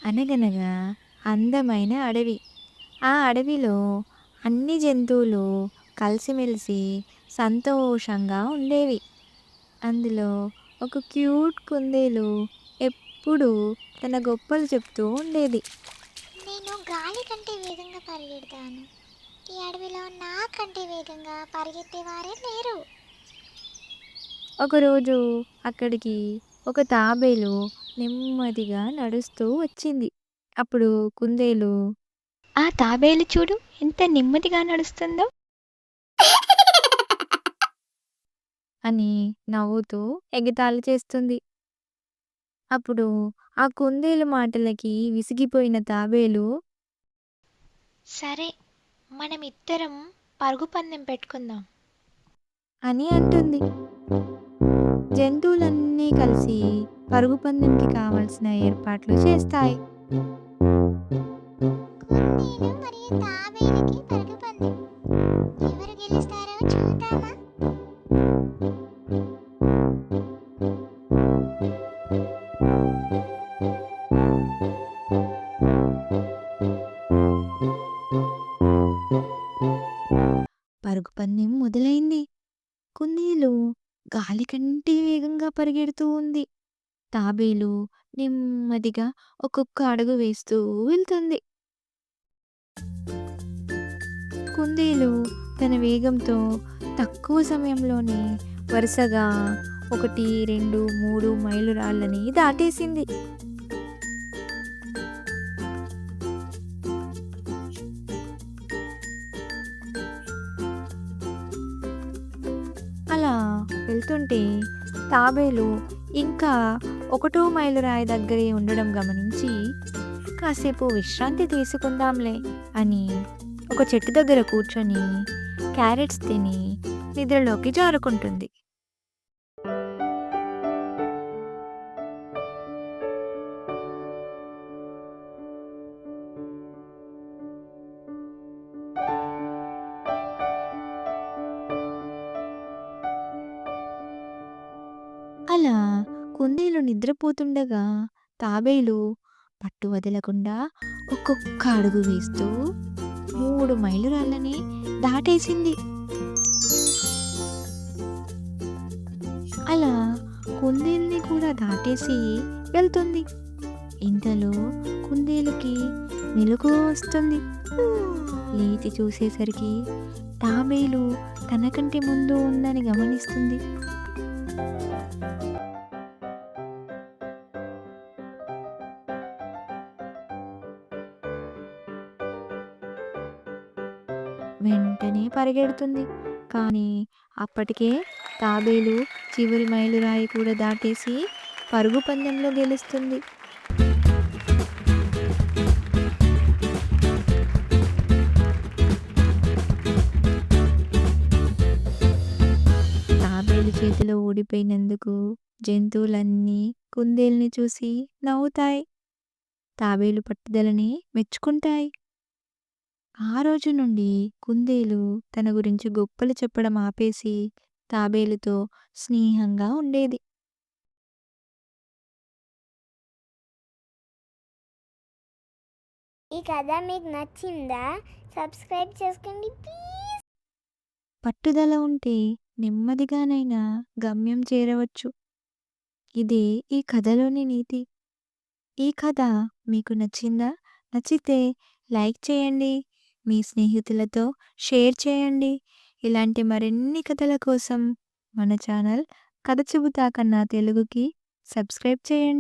అనగనగా అందమైన అడవి. ఆ అడవిలో అన్ని జంతువులు కలిసిమెలిసి సంతోషంగా ఉండేవి. అందులో ఒక క్యూట్ కుందేలు ఎప్పుడూ తన గొప్పలు చెప్తూ ఉండేది. నేను గాలి కంటే వేగంగా పరిగెడతాను. ఈ అడవిలో నాకంటే వేగంగా పరిగెత్తేవారే లేరు. ఒకరోజు అక్కడికి ఒక తాబేలు నెమ్మదిగా నడుస్తూ వచ్చింది. అప్పుడు కుందేలు ఆ తాబేలు చూడు ఎంత నెమ్మదిగా నడుస్తుందో. అని నవ్వుతూ ఎగతాళి చేస్తుంది. అప్పుడు ఆ కుందేలు మాటలకి విసిగిపోయిన తాబేలు సరే, మనమిద్దరం పరుగు పందెం పెట్టుకుందాం. అని అంటుంది. జంతువులన్నీ కలిసి పరుగు పందెంకి కావలసిన ఏర్పాట్లు చేస్తాయి. కుందేలు మరియు తాబేలుకి పరుగు పందెం. ఎవరు గెలుస్తారో చూద్దామా? పరుగు పందెం మొదలైంది. కుందేలు గాలి కంటే వేగంగా పరిగెడుతూ ఉంది. తాబేలు నెమ్మదిగా ఒక్కొక్క అడుగు వేస్తూ వెళ్తుంది. కుందేలు తన వేగంతో తక్కువ సమయంలోనే వరుసగా 1, 2, 3 మైలురాళ్ళని దాటేసింది. అలా వెళ్తుంటే తాబేలు ఇంకా 1 మైలురాయి దగ్గరే ఉండడం గమనించి కాసేపు విశ్రాంతి తీసుకుందాంలే అని ఒక చెట్టు దగ్గర కూర్చొని క్యారెట్స్ తిని నిద్రలోకి జారుకుంటుంది. అలా కుందేలు నిద్రపోతుండగా తాబేలు పట్టు వదలకుండా ఒక్కొక్క అడుగు వేస్తూ 3 మైలురాళ్ళని దాటేసింది. అలా కుందేలుని కూడా దాటేసి వెళ్తుంది. ఇంతలో కుందేలుకి మెలకువ వస్తుంది. లేచి చూసేసరికి తాబేలు తనకంటే ముందు ఉందని గమనిస్తుంది. వెంటనే పరిగెడుతుంది. కానీ అప్పటికే తాబేలు చివరి మైలురాయి కూడా దాటేసి పరుగు పందెంలో గెలుస్తుంది. తాబేలు చేతిలో ఓడిపోయినందుకు జంతువులన్నీ కుందేలుని చూసి నవ్వుతాయి. తాబేలు పట్టుదలని మెచ్చుకుంటాయి. ఆ రోజు నుండి కుందేలు తన గురించి గొప్పలు చెప్పడం ఆపేసి తాబేలుతో స్నేహంగా ఉండేది. ఈ కథ మీకు నచ్చిందా? సబ్స్క్రైబ్ చేసుకోండి ప్లీజ్. పట్టుదల ఉంటే నెమ్మదిగానైనా గమ్యం చేరవచ్చు. ఇదే ఈ కథలోని నీతి. ఈ కథ మీకు నచ్చిందా? నచ్చితే లైక్ చేయండి. మీ స్నేహితులతో షేర్ చేయండి. ఇలాంటి మరిన్ని కథల కోసం మన ఛానల్ కథ చెబుతా కన్నా తెలుగుకి సబ్స్క్రైబ్ చేయండి.